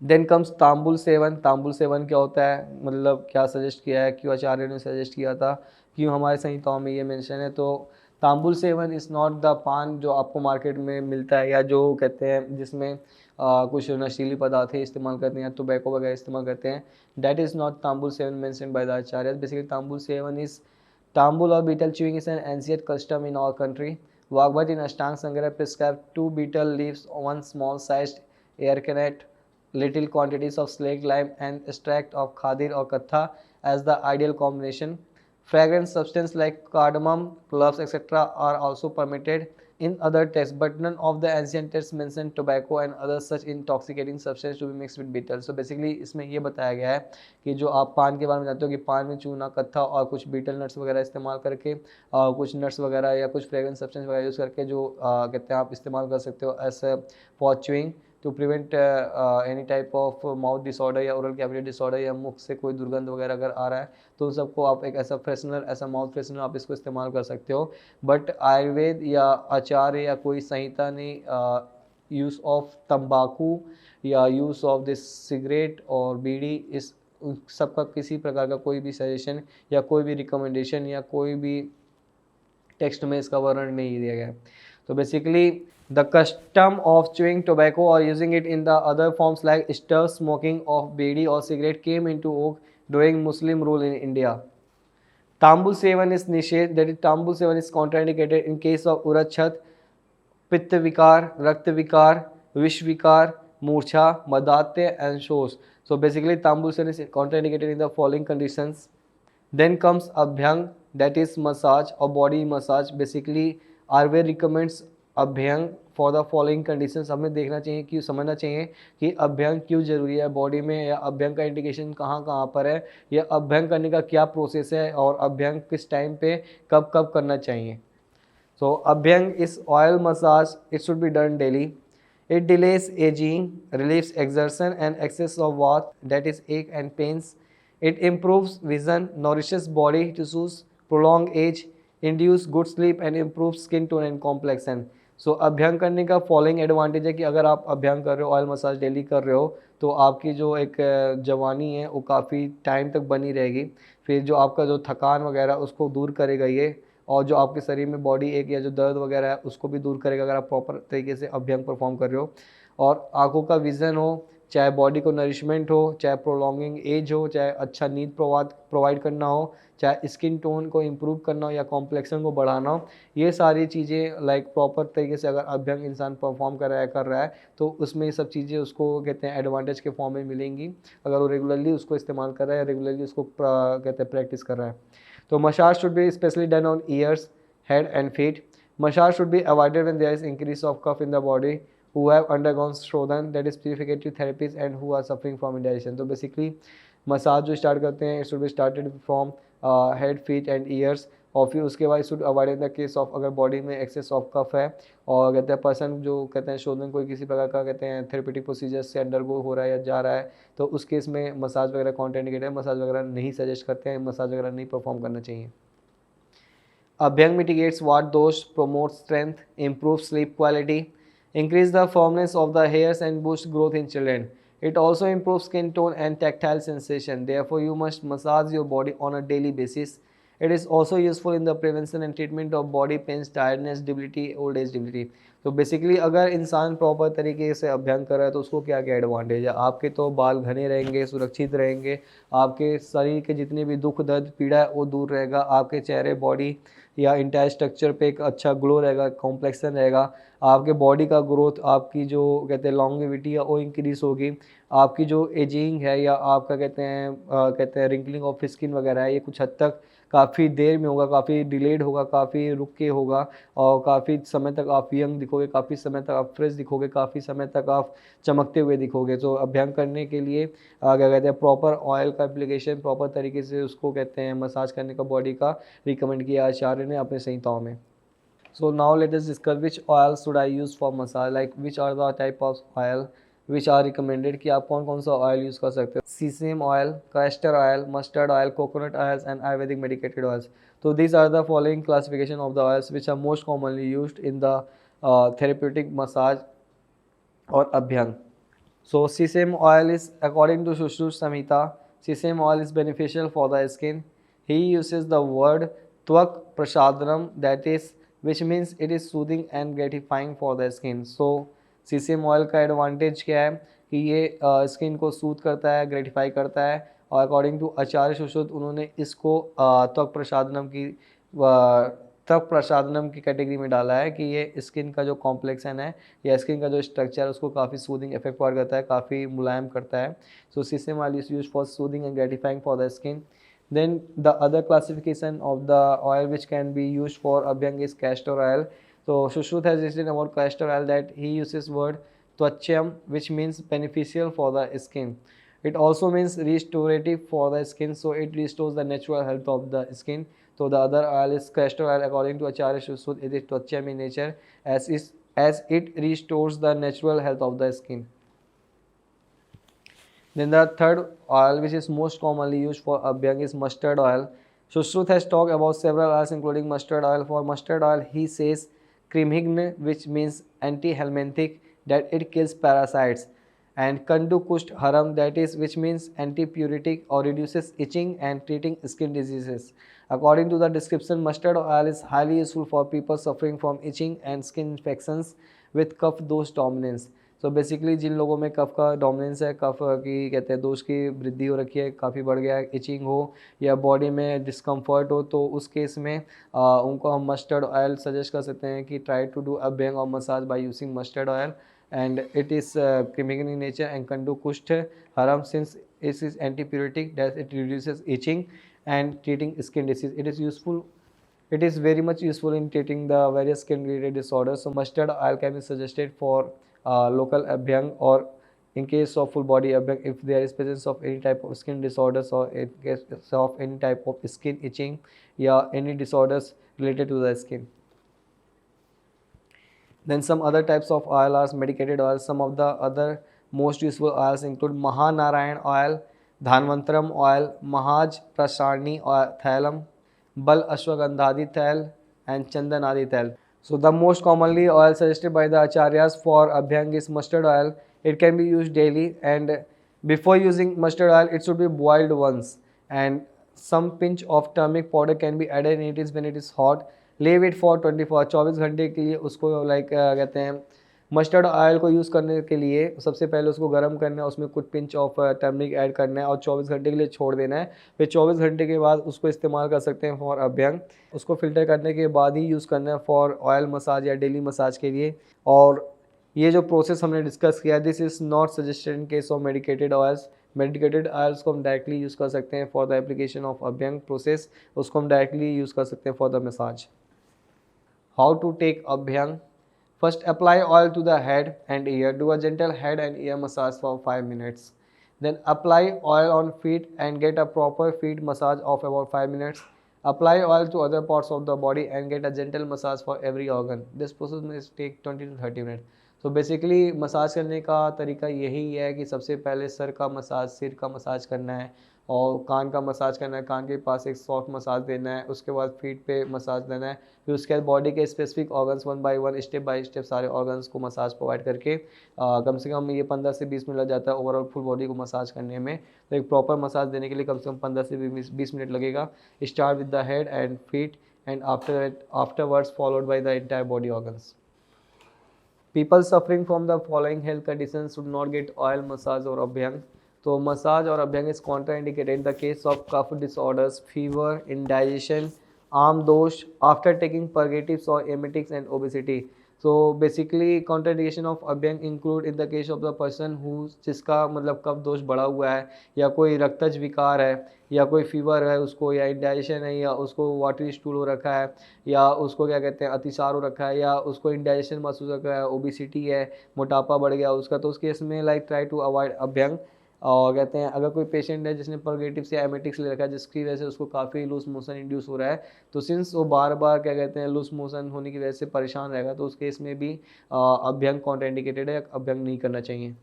Then comes तांबुल सेवन। तांबुल सेवन क्या होता है, मतलब क्या सजेस्ट किया है, क्यों आचार्य ने सजेस्ट किया था, क्यों हमारे संहिताओं में ये मेंशन है। तो तांबुल सेवन इज़ नॉट द पान जो आपको मार्केट में मिलता है, या जो कहते हैं जिसमें कुछ नशीली पदार्थ इस्तेमाल करते हैं या टोबैको वगैरह इस्तेमाल करते हैं, दैट इज़ नॉट तांबुल सेवन मेंशन बाय द आचार्य। बेसिकली तांबुल सेवन is Tambul or betel chewing is an ancient custom in our country. Bhagavad in Ashtanga Sangra prescribed 2 betel leaves, one small-sized arecanut, little quantities of slaked lime, and extract of khadir or katha as the ideal combination. Fragrant substances like cardamom, cloves, etc. are also permitted in other texts, but none of the ancient texts mention tobacco and other such intoxicating substance to be mixed with betel. So basically इसमें ये बताया गया है कि जो आप पान के बारे में जानते हो कि पान में चूना, कत्था और कुछ बीटल नट्स वगैरह इस्तेमाल करके कुछ नट्स वगैरह या कुछ फ्रेगरेंस सब्सटेंस वगैरह यूज़ करके जो कहते हैं आप इस्तेमाल कर सकते हो as for chewing to prevent any type of mouth disorder या ओरल कैविटी डिसऑर्डर, या मुख से कोई दुर्गंध वगैरह अगर आ रहा है तो उन सबको आप एक ऐसा फ्रेशनर, ऐसा माउथ फ्रेशनर आप इसको इस्तेमाल कर सकते हो। बट आयुर्वेद या आचार्य या कोई संहिता ने यूज़ ऑफ तंबाकू या यूज़ ऑफ दिस सिगरेट और बीड़ी, इस सबका किसी प्रकार का कोई भी सजेशन या कोई भी रिकमेंडेशन या कोई भी टेक्स्ट में इसका वर्णन नहीं दिया गया है। तो basically the custom of chewing tobacco और using it in the other forms like stir smoking of beedi और cigarette came into vogue during Muslim rule in India. तांबुल सेवन इज निषेध, दैट इज तांबुल सेवन is contraindicated in case of उरच्छत, पित्त विकार, रक्त विकार, विष विकार, मूर्छा, मदात्य एंड शोष। So basically Tambul Sevan is contraindicated in the following conditions. Then comes Abhyang, that is massage or body massage. Basically Ayurveda recommends Abhyang for the following conditions. हमें देखना चाहिए कि समझना चाहिए कि अभ्यंग क्यों जरूरी है बॉडी में, या अभ्यंग का इंडिकेशन कहाँ कहाँ पर है, या अभ्यंग करने का क्या प्रोसेस है, और अभ्यंग किस टाइम पे कब कब करना चाहिए। So Abhyang is oil massage. It should be done daily. It delays aging, relieves exertion and excess of work, that is ache and pains. It improves vision, nourishes body tissues, prolong age, induce good sleep and improves skin tone and complexion. सो अभ्यंग करने का following advantage है कि अगर आप अभ्यंग कर रहे हो, oil massage daily कर रहे हो, तो आपकी जो एक जवानी है वो काफ़ी टाइम तक बनी रहेगी। फिर जो आपका जो थकान वगैरह उसको दूर करेगा ये, और जो आपके शरीर में बॉडी एक या जो दर्द वगैरह है उसको भी दूर करेगा अगर आप प्रॉपर तरीके से अभ्यंग परफॉर्म कर रहे हो। और आंखों का विज़न हो, चाहे बॉडी को नरिशमेंट हो, चाहे प्रोलॉन्गिंग एज हो, चाहे अच्छा नींद प्रोवाइड करना हो, चाहे स्किन टोन को इम्प्रूव करना हो या कॉम्प्लेक्सन को बढ़ाना हो, ये सारी चीज़ें लाइक प्रॉपर तरीके से अगर अभ्यंग इंसान परफॉर्म कर रहा है तो उसमें ये सब चीज़ें उसको कहते हैं एडवांटेज के फॉर्म में मिलेंगी अगर वो रेगुलरली उसको इस्तेमाल कर रहा है, रेगुलरली उसको कहते हैं प्रैक्टिस कर रहा है। तो massage should be especially done on ears, head and feet. Massage should be avoided when there is increase of cough in the body, who have undergone Shodhan, that is purificative therapies, and who are suffering from indigestion. तो basically massage जो start करते हैं, it should be started from head, feet and ears, और फिर उसके बाद should avoid in the case of अगर body में एक्सेस ऑफ कफ है और कहते हैं पर्सन जो कहते हैं शोधन कोई किसी प्रकार का कहते हैं थेरेपेटिक प्रोसीजर से अंडरगो हो रहा है या जा रहा है, तो उस केस में मसाज वगैरह कॉन्ट्राइंडिकेटेड है, मसाज वगैरह नहीं सजेस्ट करते हैं, मसाज वगैरह नहीं परफॉर्म करना चाहिए। अभ्यंग मिटिगेट्स वाट दोष, promote strength, improve sleep quality, increase the firmness of the hairs and boost growth in children. It also improves skin tone and tactile sensation. Therefore, you must massage your body on a daily basis. It is also useful in the prevention and treatment of body pains, tiredness, debility, old age debility. तो basically अगर इंसान proper तरीके से अभ्यंग कर रहा है तो उसको क्या क्या एडवांटेज है, आपके तो बाल घने रहेंगे, सुरक्षित रहेंगे, आपके शरीर के जितने भी दुख दर्द पीड़ा है वो दूर रहेगा, आपके चेहरे बॉडी या इंटायर स्ट्रक्चर पे एक अच्छा ग्लो रहेगा, कॉम्प्लेक्सन रहेगा, आपके बॉडी का ग्रोथ, आपकी जो कहते हैं लॉन्गेविटी है वो इंक्रीज होगी, आपकी जो एजिंग है या आपका कहते हैं रिंकलिंग ऑफ स्किन वगैरह है ये कुछ हद तक काफ़ी देर में होगा, काफ़ी डिलेड होगा, काफ़ी रुक के होगा, और काफ़ी समय तक आप यंग दिखोगे, काफ़ी समय तक आप फ्रेश दिखोगे, काफ़ी समय तक आप चमकते हुए दिखोगे। तो अभ्यंग करने के लिए क्या कहते हैं प्रॉपर ऑयल का एप्लीकेशन, प्रॉपर तरीके से उसको कहते हैं मसाज करने का बॉडी का रिकमेंड किया आचार्य ने अपने संहिताओं में। So now let us discuss which oil should I use for massage, like which are the type of oil which are recommended कि आप कौन कौन सा ऑयल यूज़ कर सकते हो। Sesame oil, castor oil, mustard oil, coconut oils and Ayurvedic medicated oils. तो these are the following classification of the oils which are most commonly used in the therapeutic massage और अभ्यंग। So sesame oil is, according to Sushruta Samhita, sesame oil is beneficial for the skin. He uses the word Twak Prasadhanam, that is, which means it is soothing and gratifying for the skin. So sesame oil का advantage क्या है कि ये skin को सूद करता है, gratify करता है, और अकॉर्डिंग टू आचार्य सुश्रुत उन्होंने इसको त्वक प्रसादनम की कैटेगरी में डाला है कि ये स्किन का जो कॉम्प्लेक्सन है या स्किन का जो स्ट्रक्चर है उसको काफ़ी सूदिंग इफेक्ट प्रोवाइड करता है, काफ़ी मुलायम करता है. So sesame oil is use for soothing and gratifying for the skin. Then the other classification of the oil which can be used for abhyang is castor oil. So Shushruta has written about castor oil that he uses word twachyam, which means beneficial for the skin. It also means restorative for the skin, so it restores the natural health of the skin. So the other oil is castor oil. According to Acharya Shushruta, it is twachyam in nature as it restores the natural health of the skin. Then the third oil which is most commonly used for abhyang is mustard oil. Sushruta has talked about several oils including mustard oil. For mustard oil he says krimhign, which means anti-helminthic, that it kills parasites, and kandu kusht haram, that is, which means anti-puritic or reduces itching and treating skin diseases. According to the description, mustard oil is highly useful for people suffering from itching and skin infections with कफ दोष dominance. So basically जिन लोगों में कफ का dominance है, कफ की कहते हैं दोष की वृद्धि हो रखी है, काफ़ी बढ़ गया है, इचिंग हो या बॉडी में डिस्कम्फर्ट हो, तो उस केस में उनको हम मस्टर्ड ऑयल सजेस्ट कर सकते हैं कि try to do abhyang or massage by using mustard oil, and it is cremic in nature and can do kusht haram since it is antipyretic, that it reduces itching and treating skin disease. It is useful. It is very much useful in treating the various skin related disorders. So mustard oil can be suggested for local abhyang, or in case of full body abhyang if there is presence of any type of skin disorders, or in case of any type of skin itching या any disorders related to the skin. Then some other types of oil are medicated oils. Some of the other most useful oils include Mahanarayan oil, Dhanvantaram oil, Mahaj Prasarni Thailam, Bal Ashwagandhadi Thail, and Chandanadi Thail. So the most commonly oil suggested by the acharyas for abhyang is mustard oil. It can be used daily, and before using mustard oil it should be boiled once, and some pinch of turmeric powder can be added in it when it is hot. Leave it for 24 घंटे के लिए उसको कहते हैं mustard oil को use करने के लिए सबसे पहले उसको गर्म करना है, उसमें कुछ पिंच ऑफ टर्मरिक ऐड करना है और 24 घंटे के लिए छोड़ देना है. फिर 24 घंटे के बाद उसको इस्तेमाल कर सकते हैं फॉर अभ्यंग. उसको फिल्टर करने के बाद ही यूज़ करना है फॉर ऑयल मसाज या डेली मसाज के लिए. और ये जो प्रोसेस हमने डिस्कस किया, this is not suggested in case of medicated oils. Medicated oils को हम डायरेक्टली यूज़ कर सकते हैं for the application of abhyanga process. उसको हम डायरेक्टली यूज़ कर सकते हैं for the massage. How to take abhyanga. First, apply oil to the head and ear. Do a gentle head and ear massage for 5 minutes. Then apply oil on feet and get a proper feet massage of about 5 minutes. Apply oil to other parts of the body and get a gentle massage for every organ. This process may take 20 to 30 minutes. तो basically massage करने का तरीका यही है कि सबसे पहले sir का मसाज, सिर का मसाज करना है, और कान का मसाज करना है, कान के पास एक सॉफ्ट मसाज देना है, उसके बाद फीट पे मसाज देना है, फिर उसके बाद बॉडी के specific organs one by step सारे ऑर्गन्स को मसाज प्रोवाइड करके कम से कम ये 15 से 20 मिनट लग जाता है ओवरऑल फुल बॉडी को मसाज करने में. तो एक प्रॉपर मसाज देने के लिए कम से कम 15 से 20 मिनट लगेगा. Start with the head and feet and afterwards followed by the entire body organs. People suffering from the following health conditions should not get oil massage or abhyang. So massage or abhyang is contraindicated in the case of cough disorders, fever, indigestion, arm dosh, after taking purgatives or emetics, and obesity. So basically contraindication of abhyang include in the case of the person who जिसका मतलब कफ दोष बढ़ा हुआ है, या कोई रक्तज विकार है, या कोई फीवर है उसको, या इंडाइजेशन है, या उसको वाटरी स्टूल हो रखा है, या उसको क्या कहते हैं अतिसार हो रखा है, या उसको इंडाइजेशन महसूस हो रखा है, ओबिसिटी है, मोटापा बढ़ गया उसका, तो उस केस में ट्राई टू अवॉइड अभ्यंग. और कहते हैं अगर कोई पेशेंट है जिसने पर्गेटिव्स या एमेटिक्स ले रखा है जिसकी वजह से उसको काफ़ी लूज मोशन इंड्यूस हो रहा है, तो सिंस वो बार बार क्या कहते हैं लूज मोशन होने की वजह से परेशान रहेगा, तो उस केस में भी अभ्यंग कॉन्ट्राइंडिकेटेड है, अभ्यंग नहीं करना चाहिए.